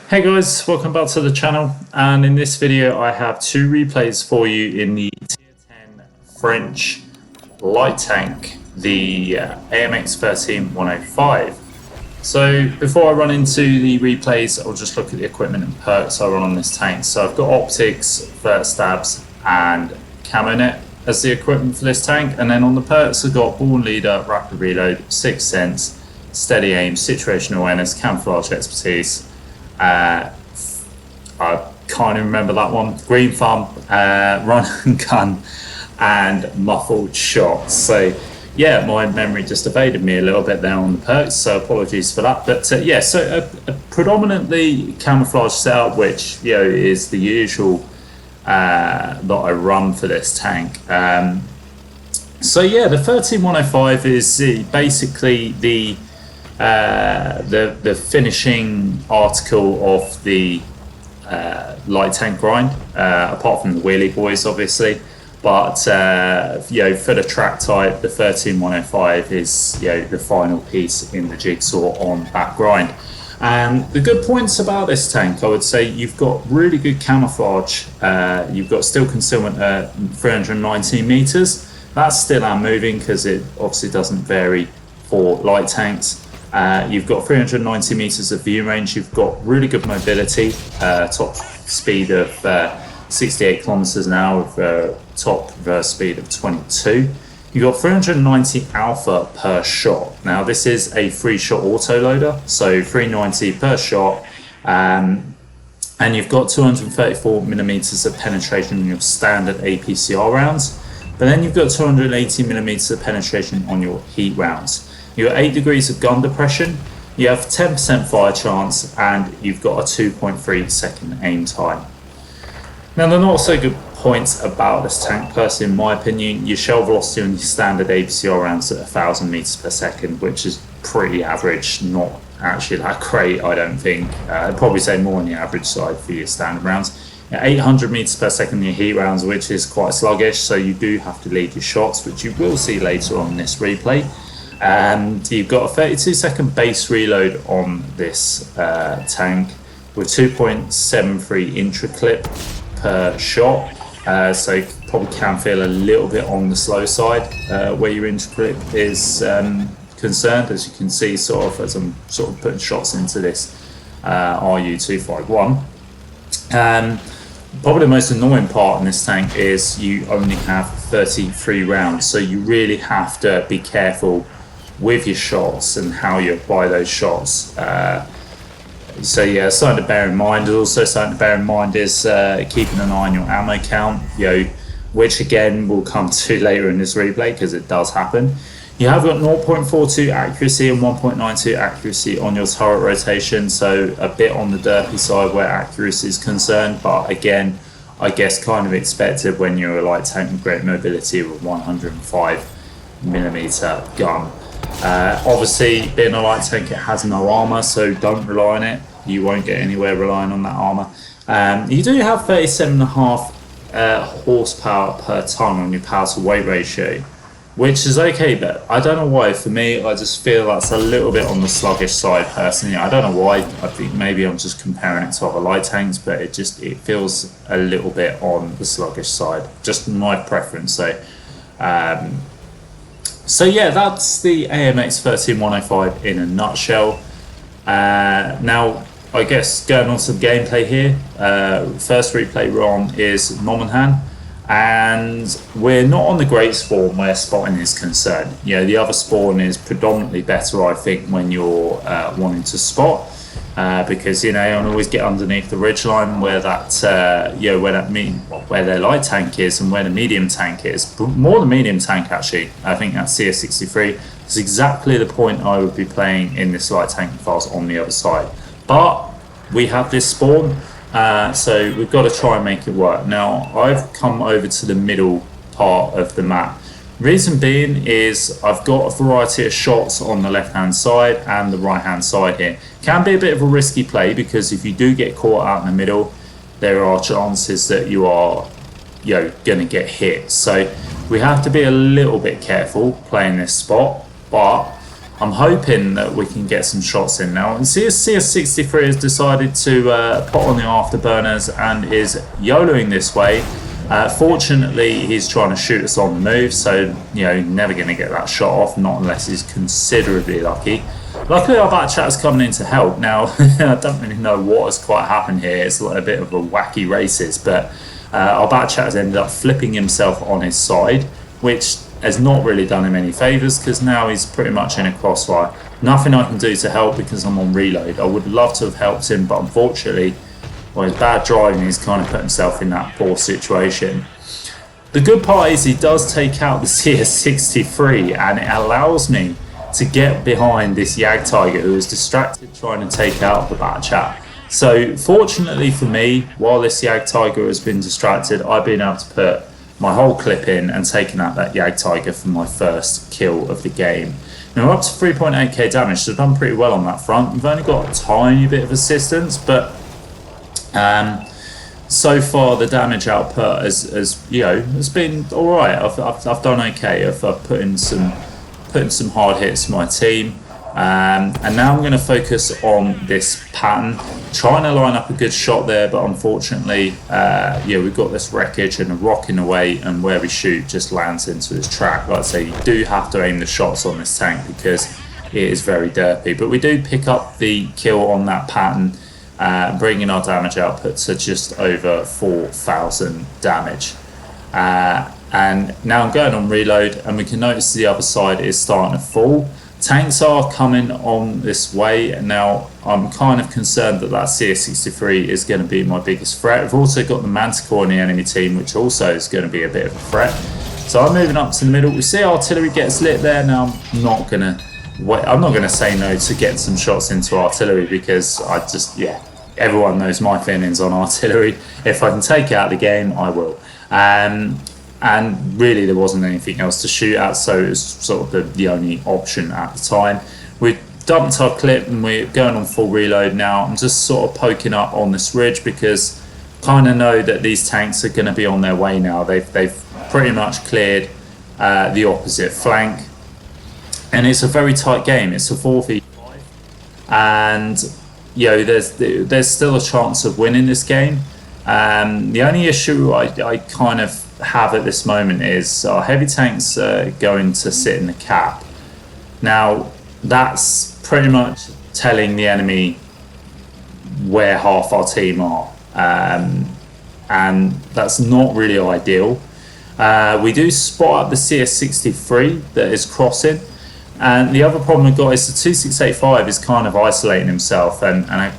Hey guys, welcome back to the channel, and in this video I have two replays for you in the Tier 10 French light tank, the AMX 13105. So before I run into the replays, I'll just look at the equipment and perks I run on this tank. So I've got optics, vert stabs and camo net as the equipment for this tank, and then on the perks I've got born leader, rapid reload, sixth sense, steady aim, situational awareness, camouflage expertise. I can't even remember that one. Green thumb, run and gun, and muffled shots. So yeah, my memory just evaded me a little bit there on the perks, so apologies for that. But yeah, so a predominantly camouflage setup, which is the usual that I run for this tank. So yeah, the 13105 is basically the finishing article of the light tank grind, apart from the wheelie boys obviously, but for the track type, the 13105 is the final piece in the jigsaw on that grind. And the good points about this tank, I would say, you've got really good camouflage. You've got still concealment at 319 meters. That's still moving because it obviously doesn't vary for light tanks. You've got 390 meters of view range. You've got really good mobility, top speed of 68 kilometers an hour with top reverse speed of 22. You've got 390 alpha per shot. Now this is a 3-shot autoloader, so 390 per shot, and you've got 234 millimeters of penetration in your standard APCR rounds, but then you've got 280 millimeters of penetration on your heat rounds. You've got 8 degrees of gun depression, you have 10% fire chance, and you've got a 2.3 second aim time. Now the not so good points about this tank, personally in my opinion, your shell velocity on your standard APCR rounds at 1000 meters per second, which is pretty average, not actually that great I don't think. I'd probably say more on the average side for your standard rounds. 800 meters per second in your heat rounds, which is quite sluggish, so you do have to lead your shots, which you will see later on in this replay. And you've got a 32-second base reload on this tank with 2.73 intra clip per shot, so you probably can feel a little bit on the slow side where your intra clip is concerned, as you can see sort of as I'm sort of putting shots into this RU251. Probably the most annoying part in this tank is you only have 33 rounds, so you really have to be careful with your shots and how you apply those shots. So yeah, something to bear in mind. Also something to bear in mind is keeping an eye on your ammo count, which again we'll come to later in this replay because it does happen. You have got 0.42 accuracy and 1.92 accuracy on your turret rotation, so a bit on the derpy side where accuracy is concerned, but again, I guess kind of expected when you're a light tank with great mobility with 105mm gun. Obviously, being a light tank, it has no armor, so don't rely on it. You won't get anywhere relying on that armor. You do have 37.5 horsepower per ton on your power to weight ratio, which is okay, but I don't know why. For me, I just feel that's a little bit on the sluggish side personally. I don't know why. I think maybe I'm just comparing it to other light tanks, but it feels a little bit on the sluggish side. Just my preference. So yeah, that's the AMX 13105 in a nutshell. Now, I guess going on to the gameplay here, first replay we're on is Nomonhan, and we're not on the great spawn where spotting is concerned. The other spawn is predominantly better, I think, when you're wanting to spot, because you can always get underneath the ridgeline where that where their light tank is and where the medium tank is. More the medium tank actually. I think that's CS63. It's exactly the point I would be playing in this light tank if I was on the other side. But we have this spawn, so we've got to try and make it work. Now I've come over to the middle part of the map. Reason being is I've got a variety of shots on the left hand side and the right hand side here. Can be a bit of a risky play because if you do get caught out in the middle, there are chances that you are going to get hit. So we have to be a little bit careful playing this spot, but I'm hoping that we can get some shots in now. And CS63 has decided to put on the afterburners and is YOLOing this way. Fortunately, he's trying to shoot us on the move, so never going to get that shot off, not unless he's considerably lucky. Luckily, our back chat is coming in to help. Now, I don't really know what has quite happened here. It's like a bit of a wacky races, but our back chat has ended up flipping himself on his side, which has not really done him any favours because now he's pretty much in a crossfire. Nothing I can do to help because I'm on reload. I would love to have helped him, but unfortunately, his bad driving, he's kind of put himself in that poor situation. The good part is he does take out the CS63 and it allows me to get behind this Jagdtiger who is distracted trying to take out the back chat. So fortunately for me, while this Jagdtiger has been distracted, I've been able to put my whole clip in and taken out that Jagdtiger for my first kill of the game. Now we're up to 3.8k damage, so I've done pretty well on that front. We've only got a tiny bit of assistance, but so far the damage output has been all right. I've done okay. I've put in some hard hits to my team, and now I'm going to focus on this pattern, trying to line up a good shot there, but unfortunately we've got this wreckage and a rock in the way, and where we shoot just lands into his track. Like I say, you do have to aim the shots on this tank because it is very derpy, but we do pick up the kill on that pattern, bringing our damage output to just over 4,000 damage. And now I'm going on reload, and we can notice the other side is starting to fall. Tanks are coming on this way, and now I'm kind of concerned that CS63 is going to be my biggest threat. We've also got the Manticore in the enemy team, which also is going to be a bit of a threat. So I'm moving up to the middle. We see artillery gets lit there. Now I'm not going to say no to getting some shots into artillery because everyone knows my feelings on artillery. If I can take out the game, I will. And really there wasn't anything else to shoot at, so it was sort of the only option at the time. We dumped our clip and we're going on full reload now. I'm just sort of poking up on this ridge because I kind of know that these tanks are going to be on their way now. They've pretty much cleared the opposite flank, and it's a very tight game. It's a 4v5, and there's still a chance of winning this game. The only issue I kind of have at this moment is our heavy tanks going to sit in the cap. Now that's pretty much telling the enemy where half our team are, and that's not really ideal. We do spot up the CS63 that is crossing, and the other problem we've got is the 2685 is kind of isolating himself, and I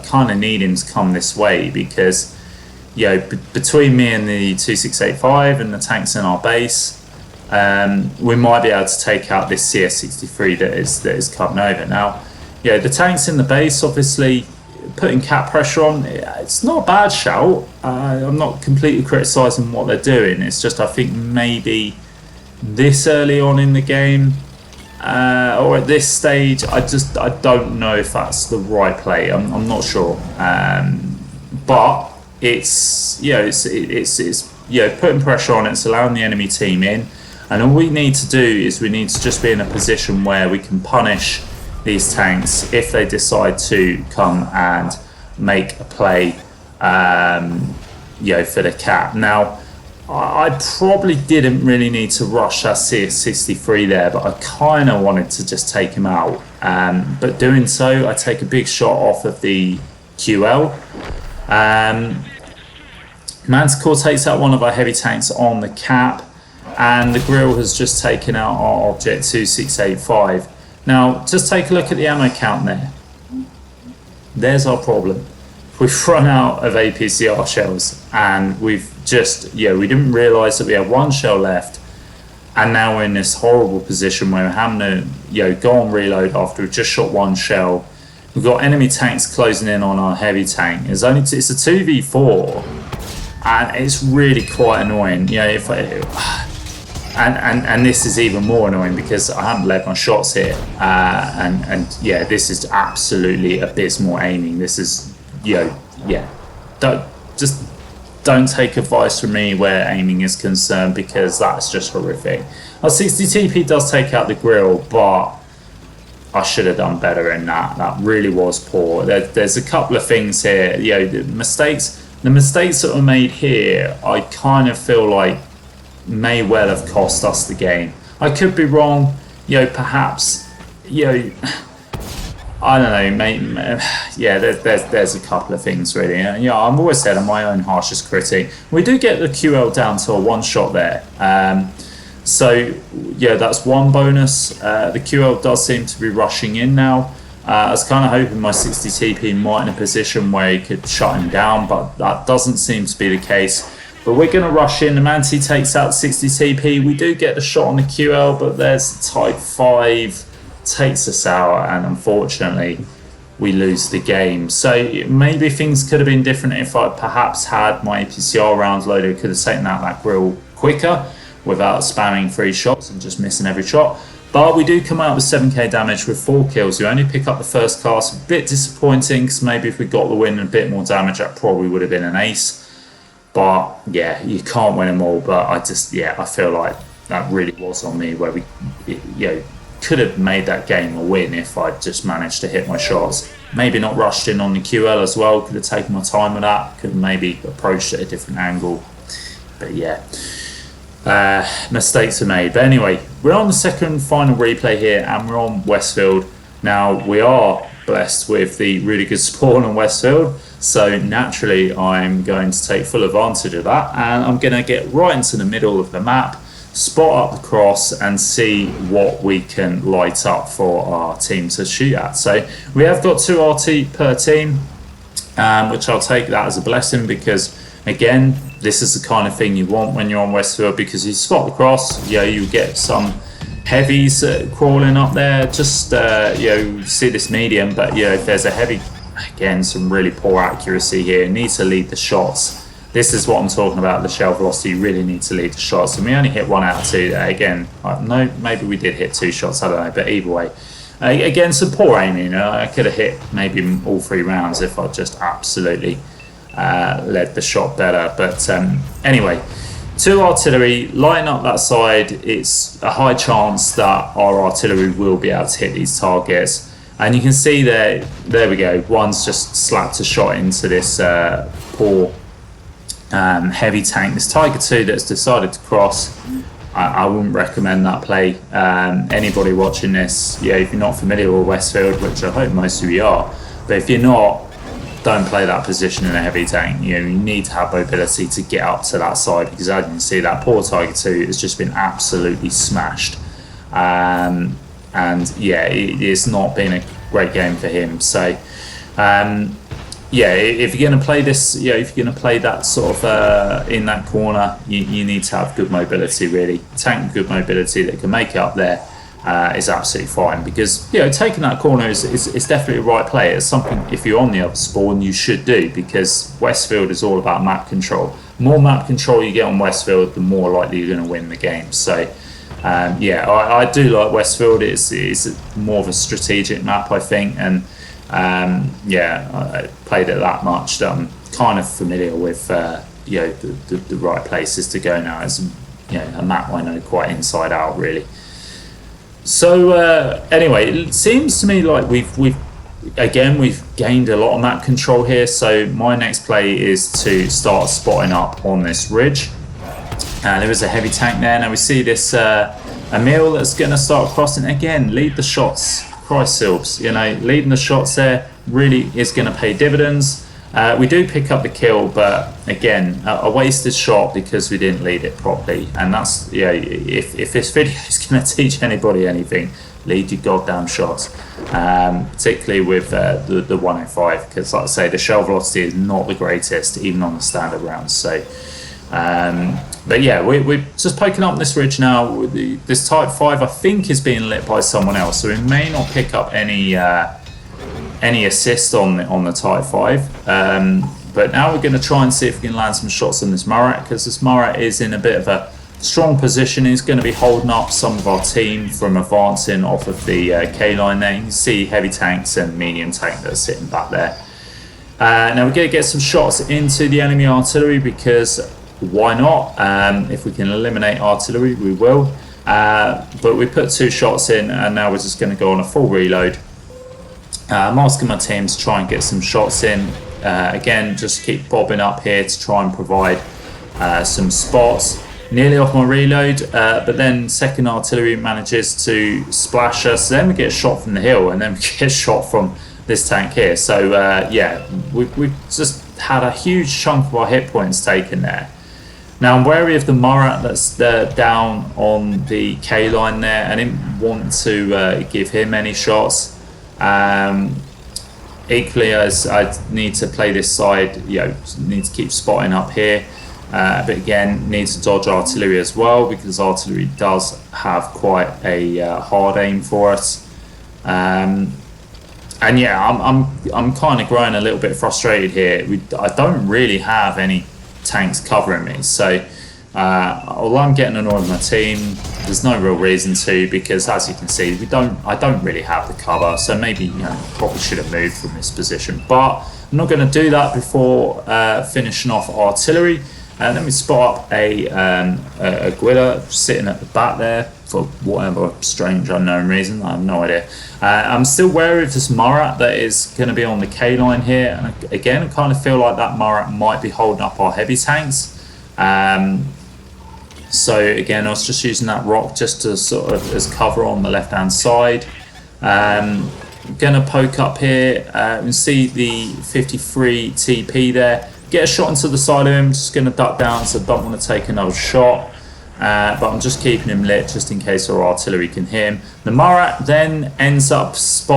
kind of need him to come this way because between me and the 2685 and the tanks in our base, we might be able to take out this CS63 that is coming over. Now, the tanks in the base, obviously putting cap pressure on, it's not a bad shout. I'm not completely criticising what they're doing. It's just I think maybe this early on in the game, or at this stage, I don't know if that's the right play. I'm not sure, but it's putting pressure on. It's allowing the enemy team in, and all we need to do is we need to just be in a position where we can punish these tanks if they decide to come and make a play, for the cap. Now, I probably didn't really need to rush that CS63 there, but I kind of wanted to just take him out. But doing so, I take a big shot off of the QL. Manticore takes out one of our heavy tanks on the cap, and the grill has just taken out our object 2685. Now, just take a look at the ammo count there. There's our problem. We've run out of APCR shells, and we've just, we didn't realise that we had one shell left, and now we're in this horrible position where we're having to, go on reload after we've just shot one shell. We've got enemy tanks closing in on our heavy tank. It's a 2v4, and it's really quite annoying. And this is even more annoying because I haven't led my shots here, and this is absolutely abysmal aiming. This is, don't take advice from me where aiming is concerned, because that's just horrific. Our 60 TP does take out the grill, but I should have done better in that. That really was poor. There's a couple of things here. The mistakes that were made here, I kind of feel like may well have cost us the game. I could be wrong. Perhaps. I don't know, mate. Yeah, there's a couple of things really. I'm always said I'm my own harshest critic. We do get the QL down to a 1 shot there. So yeah, that's one bonus. The QL does seem to be rushing in now. I was kind of hoping my 60 TP might in a position where he could shut him down, but that doesn't seem to be the case. But we're going to rush in. The Manti takes out 60 TP. We do get the shot on the QL, but there's type 5 takes us out, and unfortunately we lose the game. So maybe things could have been different if I perhaps had my APCR rounds loaded. Could have taken out that grill quicker without spamming 3 shots and just missing every shot. But we do come out with 7k damage with 4 kills. We only pick up the first cast. A bit disappointing, because maybe if we got the win and a bit more damage, that probably would have been an ace. But yeah, you can't win them all. But I feel like that really was on me, where we could have made that game a win if I just managed to hit my shots. Maybe not rushed in on the QL as well. Could have taken my time with that. Could have maybe approached it at a different angle. But yeah, mistakes are made. But anyway, we're on the second final replay here, and we're on Westfield. Now, we are blessed with the really good spawn on Westfield, so naturally I'm going to take full advantage of that, and I'm going to get right into the middle of the map, spot up the cross, and see what we can light up for our team to shoot at. So we have got 2 RT per team, which I'll take that as a blessing, because again, this is the kind of thing you want when you're on Westfield, because you spot the cross, you get some heavies crawling up there. Just see this medium, but if there's a heavy, again, some really poor accuracy here. Need to lead the shots. This is what I'm talking about, the shell velocity. You really need to lead the shots, and we only hit 1 out of 2 there. Again, no, maybe we did hit 2 shots, I don't know, but either way, again, some poor aiming. I could have hit maybe all 3 rounds if I just absolutely led the shot better. But anyway, 2 artillery, lighting up that side. It's a high chance that our artillery will be able to hit these targets. And you can see there we go, one's just slapped a shot into this poor heavy tank, this Tiger 2 that's decided to cross. I wouldn't recommend that play. Anybody watching this, if you're not familiar with Westfield, which I hope most of you are, but if you're not, don't play that position in a heavy tank. You need to have mobility to get up to that side, because as you can see, that poor Tiger 2 has just been absolutely smashed. And yeah, it's not been a great game for him. So yeah, if you're going to play this, if you're going to play that sort of in that corner, you need to have good mobility, really. Tank good mobility that can make it up there is absolutely fine, because taking that corner is definitely a right play. It's something, if you're on the other spawn, you should do, because Westfield is all about map control. The more map control you get on Westfield, the more likely you're going to win the game. So yeah, I do like Westfield. It's more of a strategic map, I think, and yeah, I played it that much that I'm kind of familiar with the right places to go now. It's a map I know quite inside out, really. So anyway, it seems to me like we've gained a lot of map control here. So my next play is to start spotting up on this ridge. There is a heavy tank there. Now we see this Emil that's going to start crossing again. Lead the shots. Christ Silbs, leading the shots there really is going to pay dividends. We do pick up the kill, but again, a wasted shot because we didn't lead it properly. And that's, if this video is going to teach anybody anything, lead your goddamn shots. Particularly with the 105, because like I say, the shell velocity is not the greatest, even on the standard rounds. So, but yeah, we're just poking up this ridge now. This Type 5, I think, is being lit by someone else, so we may not pick up any assist on the Type 5. But now we're going to try and see if we can land some shots on this Murat, because this Murat is in a bit of a strong position. He's going to be holding up some of our team from advancing off of the K-line there. You can see heavy tanks and medium tank that are sitting back there. Now we're going to get some shots into the enemy artillery, because why not? If we can eliminate artillery, we will. But we put 2 shots in, and now we're just going to go on a full reload. I'm asking my team to try and get some shots in. Again, just keep bobbing up here to try and provide some spots. Nearly off my reload, but then second artillery manages to splash us. Then we get a shot from the hill, and then we get a shot from this tank here. So yeah, we've just had a huge chunk of our hit points taken there. Now I'm wary of the Murat that's down on the K line there. I didn't want to give him any shots. Equally, as I need to play this side, need to keep spotting up here. But again, need to dodge artillery as well, because artillery does have quite a hard aim for us. And yeah, I'm kind of growing a little bit frustrated here. I don't really have any tanks covering me, so although I'm getting annoyed with my team, there's no real reason to, because as you can see, I don't really have the cover. So maybe probably should have moved from this position, but I'm not going to do that before finishing off artillery. And then we spot up a Guilla sitting at the back there for whatever strange unknown reason. I have no idea. I'm still wary of this Murat that is going to be on the K line here. And again, I kind of feel like that Murat might be holding up our heavy tanks. So again, I was just using that rock just to sort of as cover on the left hand side. I'm going to poke up here and see the 53 TP there. Get a shot into the side of him, just going to duck down, so I don't want to take another shot. But I'm just keeping him lit just in case our artillery can hit him. The Murat then ends up just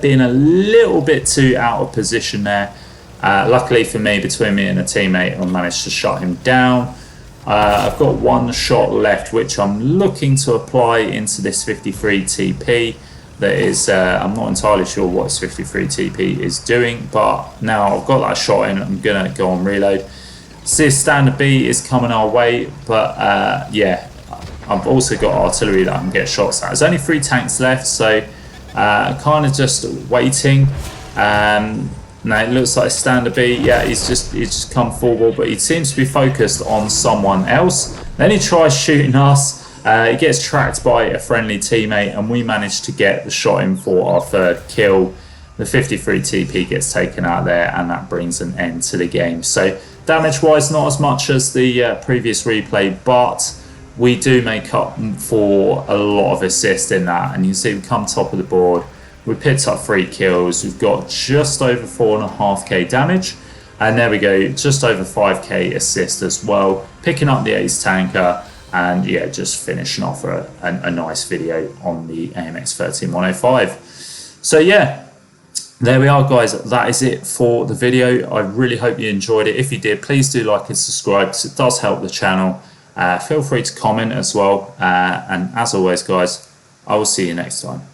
being a little bit too out of position there. Luckily for me, between me and a teammate, I managed to shut him down. I've got 1 shot left, which I'm looking to apply into this 53 TP. That is, I'm not entirely sure what this 53 TP is doing, but now I've got that shot in, I'm going to go on reload. See, standard B is coming our way, but yeah, I've also got artillery that I can get shots at. There's only 3 tanks left, so kind of just waiting. Now it looks like standard B, yeah, he's just come forward, but he seems to be focused on someone else. Then he tries shooting us. He gets tracked by a friendly teammate, and we manage to get the shot in for our 3rd kill. The 53 TP gets taken out there, and that brings an end to the game. So damage wise, not as much as the previous replay, but we do make up for a lot of assist in that. And you can see we come top of the board. We picked up 3 kills. We've got just over 4.5k damage, and there we go, just over 5k assist as well. Picking up the ace tanker. And yeah, just finishing off a nice video on the AMX 13105. So yeah, there we are, guys. That is it for the video. I really hope you enjoyed it. If you did, please do like and subscribe, because it does help the channel. Feel free to comment as well. And as always, guys, I will see you next time.